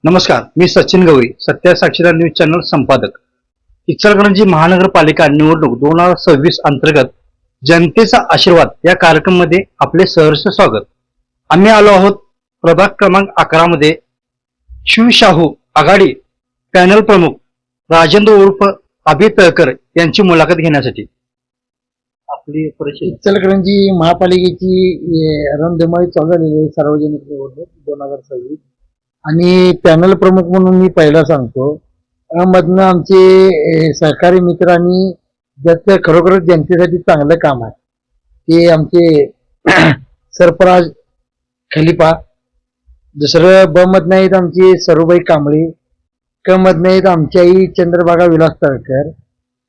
नमस्कार, मी सचिन गवळी, सत्य साक्षीदार न्यूज चॅनल संपादक. इचलकरंजी महानगरपालिका निवडणूक 2026 अंतर्गत जनतेचा आशीर्वाद या कार्यक्रमामध्ये आपले सहर्ष स्वागत. आम्ही आलो आहोत प्रभाग क्रमांक 11 मध्ये शिवशाहू आघाडी पॅनल प्रमुख राजेंद्र उर्फ अभि तळकर यांची मुलाखत घेण्यासाठी. आपली परिचय. इचलकरंजी महापालिकेची रणधुमाळी चालू झालेली आहे सार्वजनिक निवडणूक 2026 आणि पॅनल प्रमुख म्हणून मी पहिला सांगतो. मधनं आमचे सहकारी मित्र आणि ज्याचं खरोखरच जनतेसाठी चांगलं काम आहे ते आमचे सरफराज खलिफा. दुसरं ब मधनं आहेत आमचे सरूबाई कांबळे. क मधनं आहेत आमची आई चंद्रभागा विलास तळकर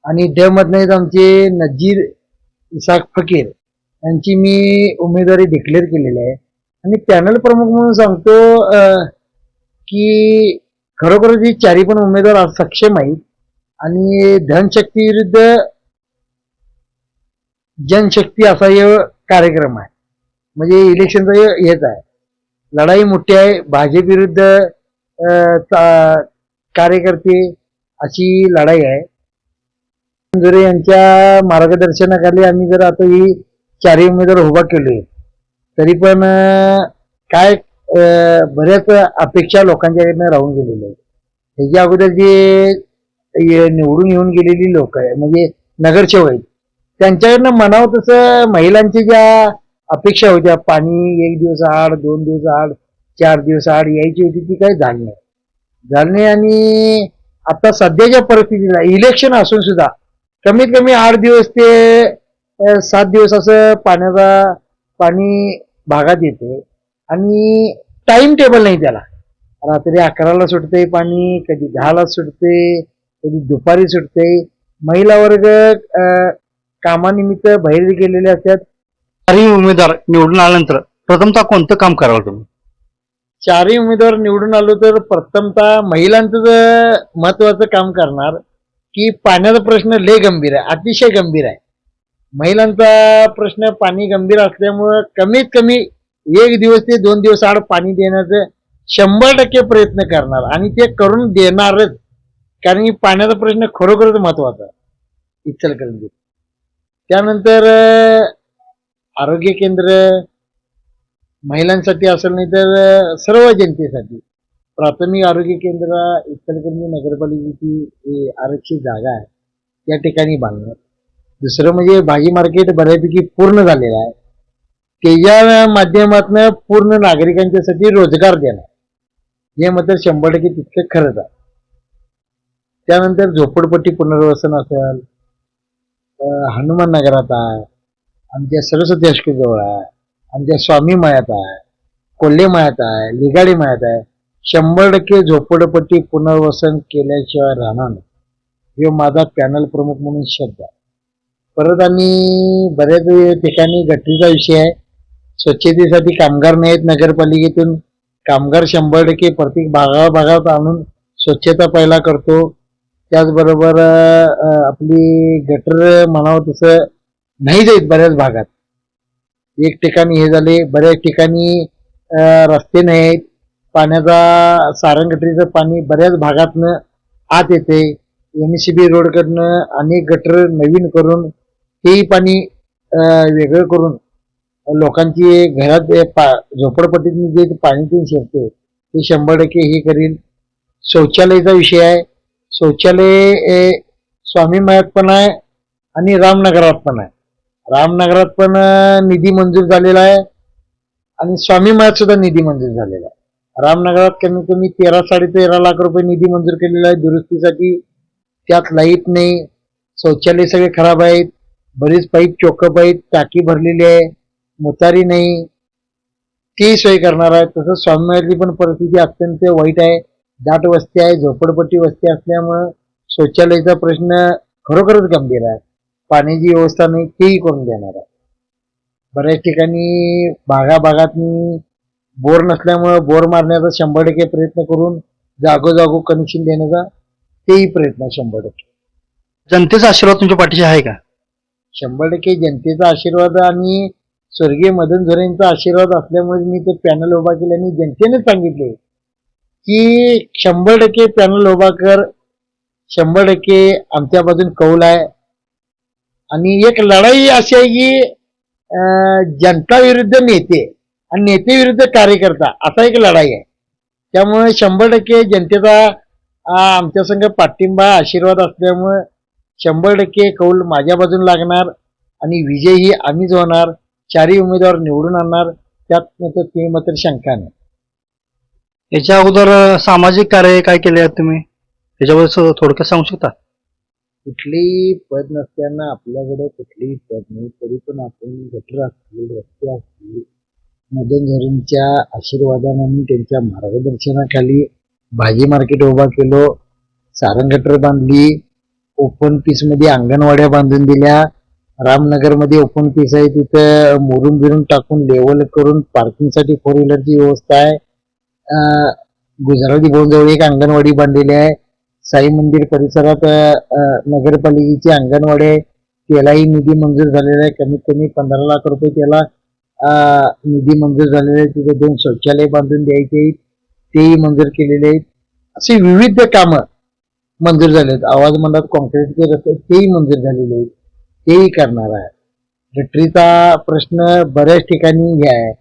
आणि ड मधनं आहेत आमचे नजीर इसाक फकीर यांची मी उमेदवारी डिक्लेअर केलेली आहे. आणि पॅनल प्रमुख म्हणून सांगतो की खरोखरच ही चारी पण उमेदवार आज सक्षम आहेत आणि धनशक्ती विरुद्ध जनशक्ती असा हे कार्यक्रम आहे. म्हणजे इलेक्शनचा हेच आहे, लढाई मोठी आहे. भाजप विरुद्ध कार्यकर्ते अशी लढाई आहे. जर यांच्या मार्गदर्शनाखाली आम्ही जर आता ही चारही उमेदवार उभा केले तरी पण काय बऱ्याच अपेक्षा लोकांच्याकडनं राहून गेलेल्या आहेत. त्याच्या अगोदर जे निवडून येऊन गेलेली लोक आहे म्हणजे नगरसेवक आहेत त्यांच्याकडनं म्हणावं तसं महिलांच्या ज्या अपेक्षा होत्या, पाणी 1 दिवस आड, 2 दिवस आड, 4 दिवस आड यायची होती ती काही झाली नाही. आणि आता सध्याच्या परिस्थितीला इलेक्शन असून सुद्धा कमीत कमी 8 दिवस ते 7 दिवस असं पाणी भागात येते आणि टाइम टेबल नाही त्याला. रात्री 11ला सुटते पाणी, कधी 10ला सुटते, कधी दुपारी सुटते. महिला वर्ग कामानिमित्त बाहेर गेलेले असतात. चारही उमेदवार निवडून आल्यानंतर प्रथमतः कोणतं काम करावं तुम्ही? चारही उमेदवार निवडून आलो तर प्रथमतः महिलांचं महत्वाचं काम करणार की पाण्याचा प्रश्न लय गंभीर आहे, अतिशय गंभीर आहे. महिलांचा प्रश्न पाणी गंभीर असल्यामुळं कमीत कमी 1 दिवस ते 2 दिवस आड पाणी देण्याचं 100% प्रयत्न करणार आणि ते करून देणारच. कारण की पाण्याचा प्रश्न खरोखरच महत्वाचा आहे इचलकरंजीत. त्यानंतर आरोग्य केंद्र महिलांसाठी असेल नाही तर सर्व जनतेसाठी प्राथमिक आरोग्य केंद्र इचलकरंजी नगरपालिकेची आरक्षित जागा आहे त्या ठिकाणी बांधणार. दुसरं म्हणजे भाजी मार्केट बऱ्यापैकी पूर्ण झालेलं आहे, त्याच्या माध्यमातून पूर्ण नागरिकांच्यासाठी रोजगार देणार. हे मात्र 100% तितकं खरंच आहे. त्यानंतर झोपडपट्टी पुनर्वसन असेल, हनुमान नगरात आहे, आमच्या सरस्वती हायस्कूलजवळ आहे, आमच्या स्वामी मळ्यात आहे, कोल्हे मळ्यात आहे, लिगाडी मळ्यात आहे. 100% झोपडपट्टी पुनर्वसन केल्याशिवाय राहणार नाही. हे माझा पॅनल प्रमुख म्हणून शब्द आहे. परत आम्ही बऱ्याच ठिकाणी गटरीचा विषय आहे. स्वच्छतेसाठी कामगार नाहीत नगरपालिकेतून, कामगार 100% प्रत्येक भागात आणून स्वच्छता पहिला करतो. त्याचबरोबर आपली गटर म्हणावं तसं नाही जाईल बऱ्याच भागात. एक ठिकाणी हे झाले, बऱ्याच ठिकाणी रस्ते नाहीत, पाण्याचा सारंग गटरीचं पाणी बऱ्याच भागातनं आत येते. MCB रोडकडनं अनेक गटर नवीन करून तेही पाणी वेगळं करून लोकांची घरात झोपडपट्टीतून जे पाणी ते शिरते ते 100% हे करील. शौचालयाचा विषय आहे. शौचालय स्वामी मळ्यात पण आहे आणि रामनगरात पण आहे. रामनगरात पण निधी मंजूर झालेला आहे आणि स्वामी मळ्यात सुद्धा निधी मंजूर झालेला आहे. रामनगरात कमीत कमी 13-13.5 लाख रुपये निधी मंजूर केलेला आहे दुरुस्तीसाठी. त्यात लाईट नाही, शौचालय सगळे खराब आहेत, बरीच पाईप चोकअप आहेत, टाकी भरलेली आहे, मुतारी नाही, ती सोय करणार आहे. तसंच स्वामीमळ्यातली पण परिस्थिती अत्यंत वाईट आहे. दाट वस्ती आहे, झोपडपट्टी वस्ती असल्यामुळं शौचालयाचा प्रश्न खरोखरच गंभीर आहे. पाण्याची व्यवस्था नाही, तेही करून देणार आहे. बऱ्याच ठिकाणी भागात बोर नसल्यामुळं बोर मारण्याचा 100% प्रयत्न करून जागोजागो कनेक्शन देण्याचा तेही प्रयत्न 100%. जनतेचा आशीर्वाद तुमच्या पाठीशी आहे का? 100% जनतेचा आशीर्वाद आणि स्वर्गीय मदन झोरेंचा आशीर्वाद असल्यामुळे मी ते पॅनल उभा केले आणि जनतेने सांगितले की 100% पॅनल उभा कर, 100% आमच्या बाजून कौल आहे. आणि एक लढाई अशी आहे की जनता विरुद्ध नेते आणि नेते विरुद्ध कार्यकर्ता असा एक लढाई आहे. त्यामुळे 100% जनतेचा आमच्या संघ पाठिंबा आशीर्वाद असल्यामुळे 100% कौल माझ्या बाजून लागणार आणि विजय ही आम्हीच होणार. 4ही उमेदवार निवडून आणणार, त्यात ते मात्र शंका नाही. याच्या अगोदर सामाजिक कार्य काय केले आहेत तुम्ही, त्याच्याबद्दल थोडक्यात सांगू शकता? कुठलेही पद नसताना आपल्याकडे कुठलेही पद नाही, तरी पण आपण गटर असतील, रस्ते असतील, मदन झरेंच्या आशीर्वादाने आणि त्यांच्या मार्गदर्शनाखाली भाजी मार्केट उभा केलो, सारंग गटर बांधली, ओपन पीस मध्ये अंगणवाड्या बांधून दिल्या, रामनगर मध्ये ओपन पीस आहे तिथं मुरुम बिरून टाकून लेवल करून पार्किंगसाठी 4 व्हीलरची व्यवस्था आहे. गुजराती भवनजवळ एक अंगणवाडी बांधलेली आहे. साई मंदिर परिसरात नगरपालिकेची अंगणवाडी आहे, त्यालाही निधी मंजूर झालेला आहे. कमीत कमी 15 लाख रुपये त्याला निधी मंजूर झालेला आहे. तिथे 2 शौचालय बांधून द्यायचे आहेत, तेही मंजूर केलेले आहेत. अशी विविध कामं मंजूर झाले आहेत. आवाज मंडळात कॉन्क्रीटचे रस्ते तेही मंजूर झालेले आहेत, तेही करणार आहे. गटरीचा प्रश्न बऱ्याच ठिकाणी हे आहे,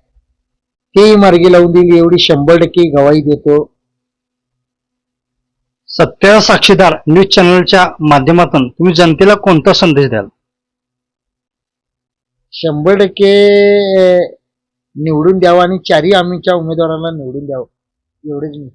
तेही मार्गी लावून देईल एवढी 100% गवाही देतो. सत्य साक्षीदार न्यूज चॅनलच्या माध्यमातून तुम्ही जनतेला कोणता संदेश द्याल? 100% निवडून द्यावं आणि 4ही आम्हीच्या उमेदवाराला निवडून द्यावं, एवढेच मी